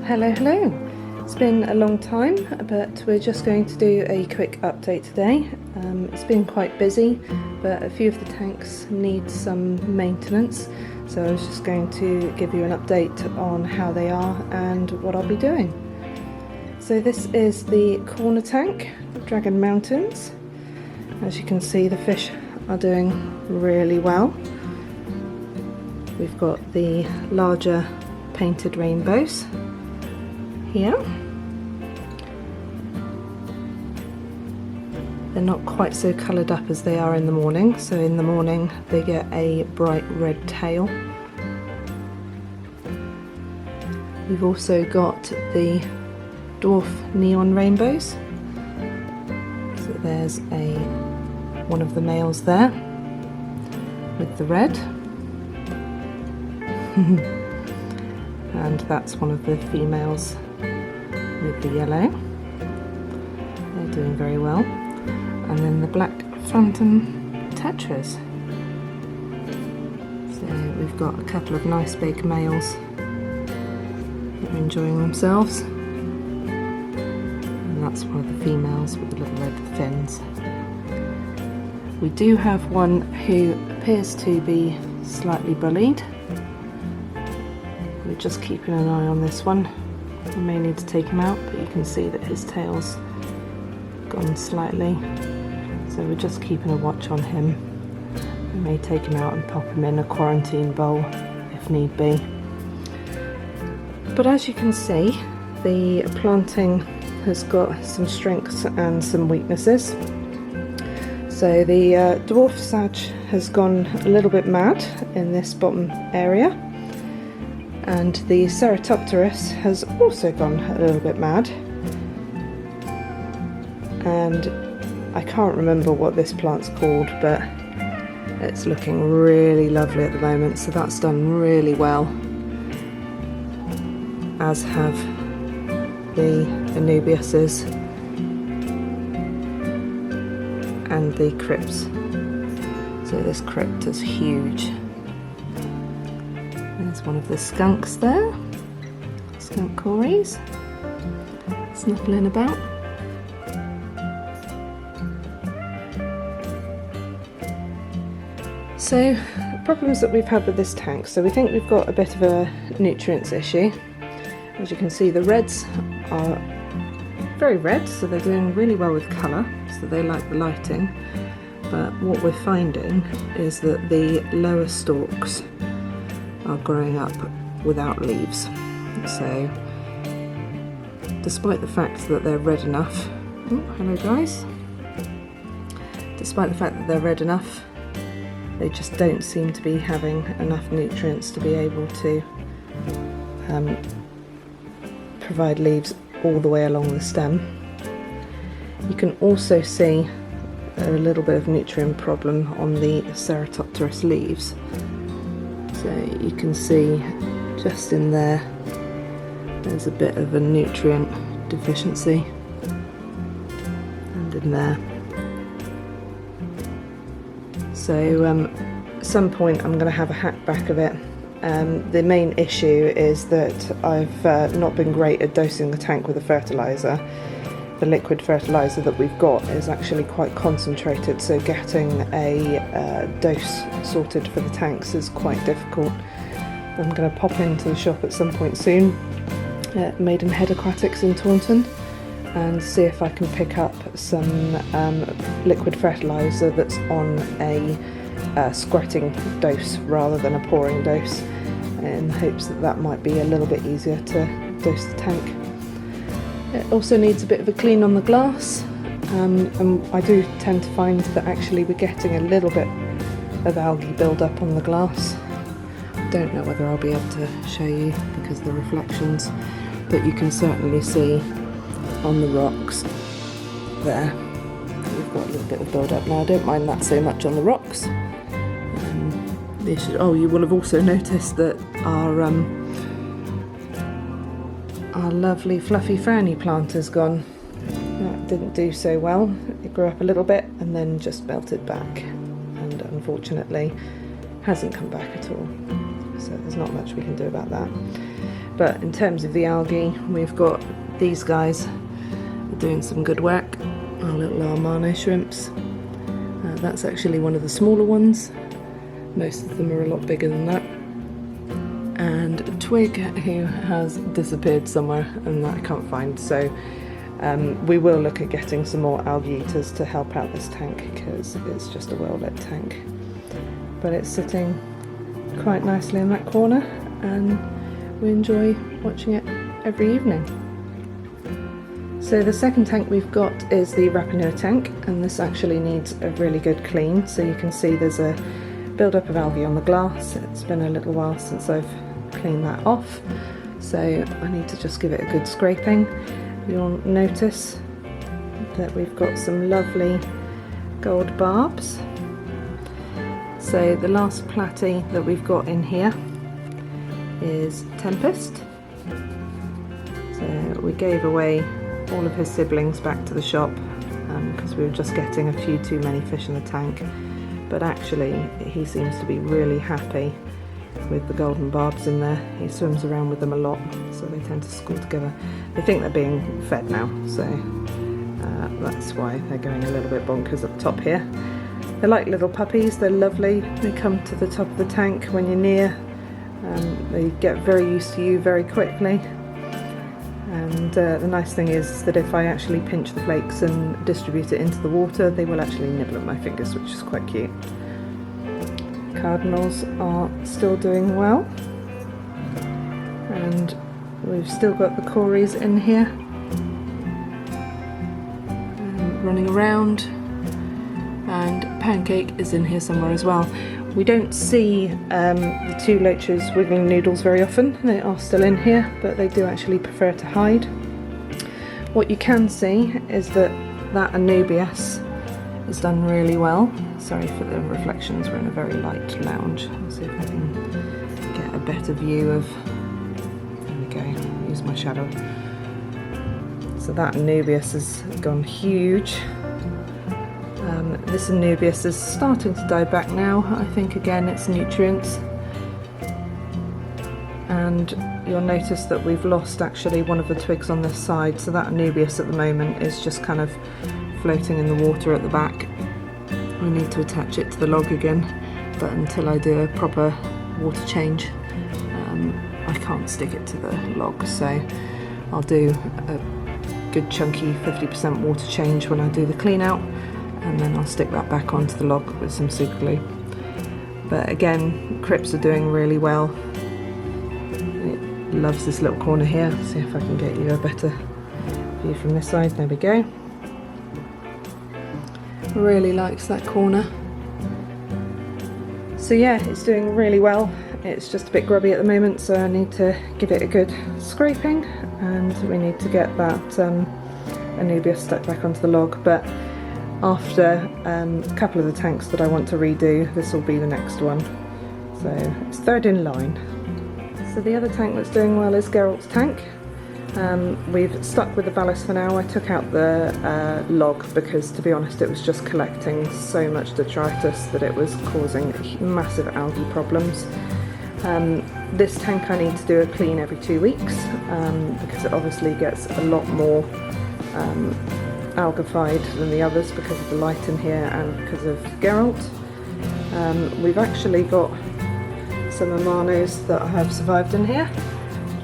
Hello. It's been a long time, but we're just going to do a quick update today. It's been quite busy, but a few of the tanks need some maintenance, so I was just going to give you an update on how they are and what I'll be doing. So this is the corner tank, Dragon Mountains. As you can see, the fish are doing really well. We've got the larger painted rainbows here. They're not quite so coloured up as they are in the morning, so in the morning they get a bright red tail. We've also got the dwarf neon rainbows. So there's one of the males there with the red. And that's one of the females with the yellow. They're doing very well. And then the black phantom tetras. So we've got a couple of nice big males that are enjoying themselves. And that's one of the females with the little red fins. We do have one who appears to be slightly bullied. We're just keeping an eye on this one. We may need to take him out, but you can see that his tail's gone slightly. So we're just keeping a watch on him. We may take him out and pop him in a quarantine bowl if need be. But as you can see, the planting has got some strengths and some weaknesses. So the dwarf sag has gone a little bit mad in this bottom area. And the Ceratopterus has also gone a little bit mad. And I can't remember what this plant's called, but it's looking really lovely at the moment, so that's done really well. As have the Anubiuses and the crypts. So this crypt is huge. There's one of the skunks there, skunk cories, snuffling about. So, problems that we've had with this tank. So we think we've got a bit of a nutrients issue. As you can see, the reds are very red, so they're doing really well with colour, so they like the lighting. But what we're finding is that the lower stalks are growing up without leaves. So despite the fact that they're red enough, hello guys, despite the fact that they're red enough, they just don't seem to be having enough nutrients to be able to provide leaves all the way along the stem. You can also see a little bit of nutrient problem on the Ceratopterus leaves. So you can see just in there, there's a bit of a nutrient deficiency, and in there. So at some point I'm going to have a hack back of it. The main issue is that I've not been great at dosing the tank with the fertiliser. The liquid fertiliser that we've got is actually quite concentrated, so getting a dose sorted for the tanks is quite difficult. I'm going to pop into the shop at some point soon, Maidenhead Aquatics in Taunton, and see if I can pick up some liquid fertiliser that's on a squirting dose rather than a pouring dose, in hopes that that might be a little bit easier to dose the tank. It also needs a bit of a clean on the glass, and I do tend to find that actually we're getting a little bit of algae build-up on the glass. Don't know whether I'll be able to show you because of the reflections, but you can certainly see on the rocks there we've got a little bit of build-up. Now I don't mind that so much on the rocks. You will have also noticed that our lovely fluffy ferny plant has gone. That didn't do so well. It grew up a little bit and then just melted back, and unfortunately hasn't come back at all. so there's not much we can do about that. But in terms of the algae, we've got these guys doing some good work, our little Armano shrimps. That's actually one of the smaller ones. Most of them are a lot bigger than that. And Twig, who has disappeared somewhere and that I can't find, so we will look at getting some more algae eaters to help out this tank, because it's just a well-lit tank. But it's sitting quite nicely in that corner and we enjoy watching it every evening. So the second tank we've got is the Rapido tank, and this actually needs a really good clean. So you can see there's a build-up of algae on the glass. It's been a little while since I've cleaned that off, so I need to just give it a good scraping. You'll notice that we've got some lovely gold barbs. So the last platy that we've got in here is Tempest. So we gave away all of his siblings back to the shop because we were just getting a few too many fish in the tank, but actually he seems to be really happy with the golden barbs in there. He swims around with them a lot, so they tend to school together. They think they're being fed now, so that's why they're going a little bit bonkers up top here. They're like little puppies, they're lovely. They come to the top of the tank when you're near. They get very used to you very quickly. And the nice thing is that if I actually pinch the flakes and distribute it into the water, they will actually nibble at my fingers, which is quite cute. Cardinals are still doing well, and we've still got the Cories in here running around, and Pancake is in here somewhere as well. We don't see the two loaches wiggling noodles very often. They are still in here, but they do actually prefer to hide. What you can see is that Anubias is done really well. Sorry for the reflections, we're in a very light lounge. I'll see if I can get a better view of, there we go, use my shadow. So that Anubias has gone huge. This Anubias is starting to die back now. I think again it's nutrients. And you'll notice that we've lost actually one of the twigs on this side, so that Anubias at the moment is just kind of floating in the water at the back. I need to attach it to the log again, but until I do a proper water change, I can't stick it to the log, so I'll do a good chunky 50% water change when I do the clean out, and then I'll stick that back onto the log with some super glue. But again, Crips are doing really well. It loves this little corner here. See if I can get you a better view from this side. There we go. Really likes that corner. So yeah, it's doing really well. It's just a bit grubby at the moment, so I need to give it a good scraping, and we need to get that Anubias stuck back onto the log. But after a couple of the tanks that I want to redo, this will be the next one. So it's third in line. So the other tank that's doing well is Geralt's tank. We've stuck with the ballast for now. I took out the log because, to be honest, it was just collecting so much detritus that it was causing massive algae problems. This tank I need to do a clean every 2 weeks because it obviously gets a lot more algified than the others because of the light in here and because of Geralt. We've actually got some Amanos that have survived in here.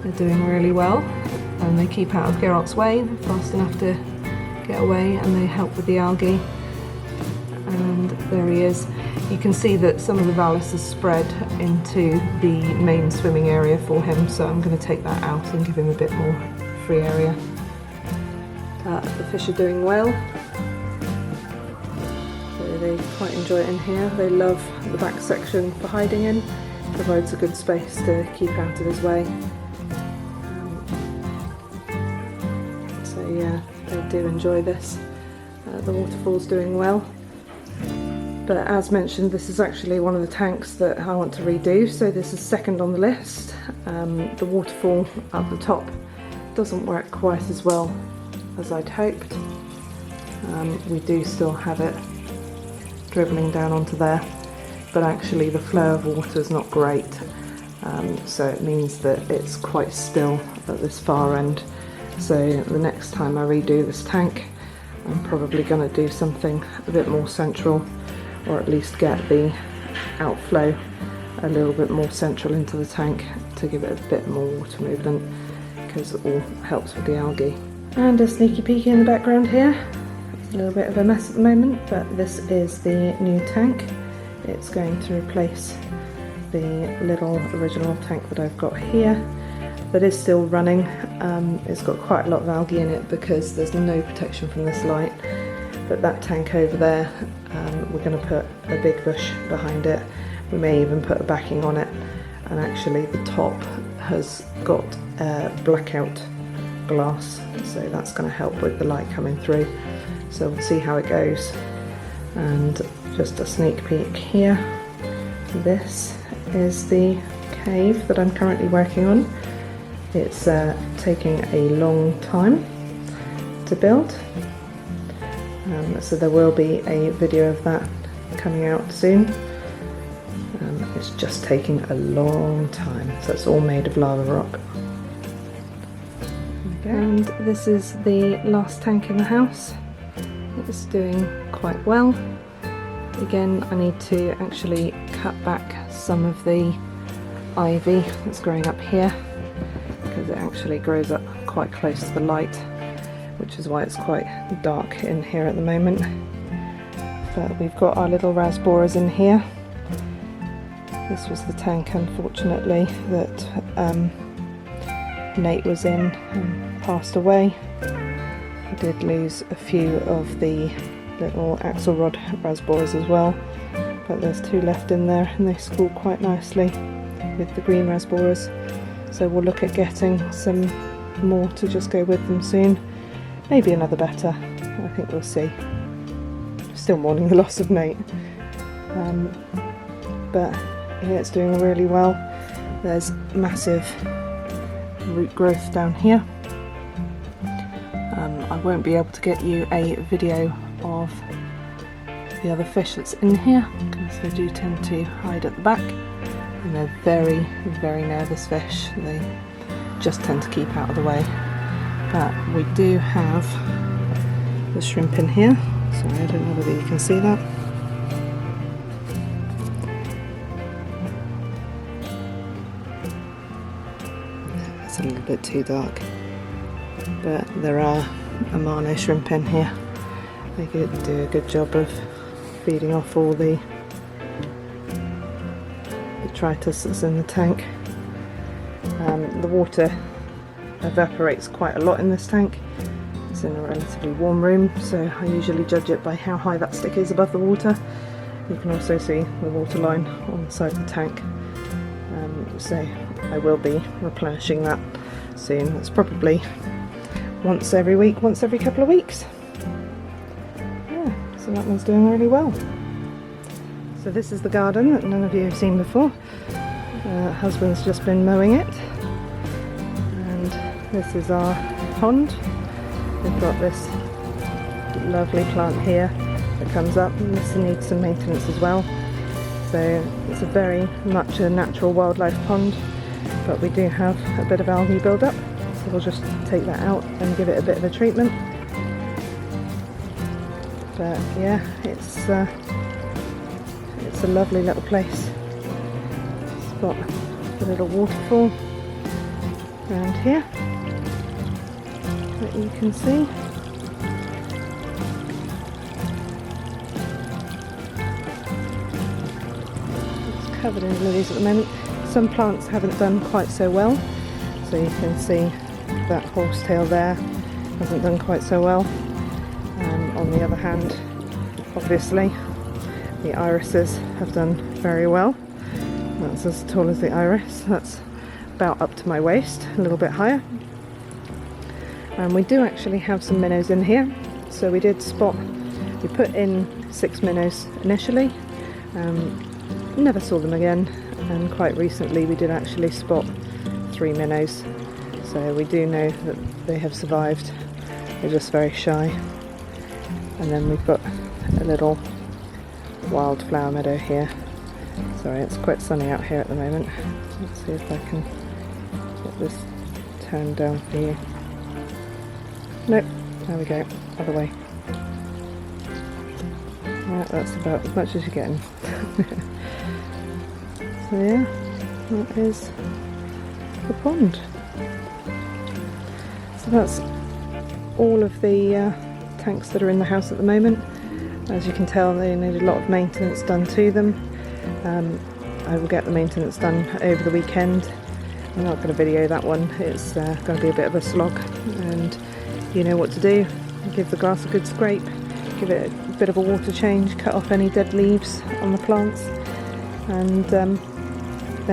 They're doing really well, and they keep out of Geralt's way. They're fast enough to get away, and they help with the algae. And there he is. You can see that some of the vallus is spread into the main swimming area for him, so I'm going to take that out and give him a bit more free area. The fish are doing well. So they quite enjoy it in here. They love the back section for hiding in. Provides a good space to keep out of his way. So yeah, they do enjoy this. The waterfall's doing well. But as mentioned, this is actually one of the tanks that I want to redo, so this is second on the list. The waterfall up the top doesn't work quite as well as I'd hoped. We do still have it dribbling down onto there, but actually the flow of water is not great. so it means that it's quite still at this far end. So the next time I redo this tank, I'm probably going to do something a bit more central, or at least get the outflow a little bit more central into the tank to give it a bit more water movement, because it all helps with the algae. And a sneaky peeky in the background here. It's a little bit of a mess at the moment, but this is the new tank. It's going to replace the little original tank that I've got here that is still running. It's got quite a lot of algae in it because there's no protection from this light, but that tank over there, we're going to put a big bush behind it. We may even put a backing on it, and actually the top has got blackout glass, so that's going to help with the light coming through. So we'll see how it goes. And just a sneak peek here, this is the cave that I'm currently working on. It's taking a long time to build, so there will be a video of that coming out soon. It's just taking a long time, so it's all made of lava rock. And this is the last tank in the house. It's doing quite well. Again, I need to actually cut back some of the ivy that's growing up here, because it actually grows up quite close to the light, which is why it's quite dark in here at the moment. But we've got our little rasboras in here. This was the tank, unfortunately, that Nate was in and passed away. I did lose a few of the little axle-rod rasboras as well, but there's 2 left in there and they school quite nicely with the green rasboras. So we'll look at getting some more to just go with them soon. Maybe another betta, I think we'll see. Still mourning the loss of Nate. But yeah, it's doing really well. There's massive root growth down here. I won't be able to get you a video of the other fish that's in here because they do tend to hide at the back, and they're very, very nervous fish. They just tend to keep out of the way. But we do have the shrimp in here. Sorry, I don't know whether you can see that. It's a little bit too dark, but there are Amano shrimp in here. They do a good job of feeding off all the detritus that's in the tank. The water evaporates quite a lot in this tank. It's in a relatively warm room, so I usually judge it by how high that stick is above the water. You can also see the water line on the side of the tank, so I will be replenishing that soon. It's probably once every week, once every couple of weeks. Yeah, so that one's doing really well. So this is the garden that none of you have seen before. Husband's just been mowing it, and this is our pond. We've got this lovely plant here that comes up, and this needs some maintenance as well. So it's a very much a natural wildlife pond, but we do have a bit of algae build-up, so we'll just take that out and give it a bit of a treatment. But yeah, it's a lovely little place. It's got a little waterfall around here that you can see. It's covered in lilies at the moment. Some plants haven't done quite so well, so you can see that horsetail there hasn't done quite so well. On the other hand, obviously the irises have done very well. That's as tall as the iris. That's about up to my waist, a little bit higher. And we do actually have some minnows in here, so we did spot, we put in 6 minnows initially, never saw them again, and quite recently we did actually spot 3 minnows, so we do know that they have survived. They're just very shy. And then we've got a little wildflower meadow here Sorry, it's quite sunny out here at the moment. Let's see if I can get this turned down for you. Nope, there we go, other way. Right, that's about as much as you're getting. So yeah, that is the pond. So that's all of the tanks that are in the house at the moment. As you can tell, they need a lot of maintenance done to them. I will get the maintenance done over the weekend. I'm not going to video that one, it's going to be a bit of a slog, and you know what to do. Give the grass a good scrape, give it a bit of a water change, cut off any dead leaves on the plants, and then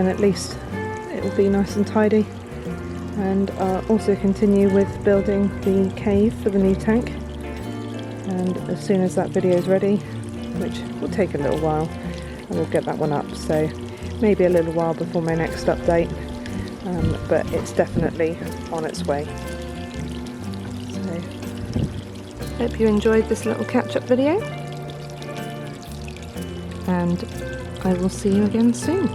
at least it will be nice and tidy. And I'll also continue with building the cave for the new tank, and as soon as that video is ready, which will take a little while, I will get that one up, so maybe a little while before my next update, but it's definitely on its way. So, hope you enjoyed this little catch-up video, and I will see you again soon.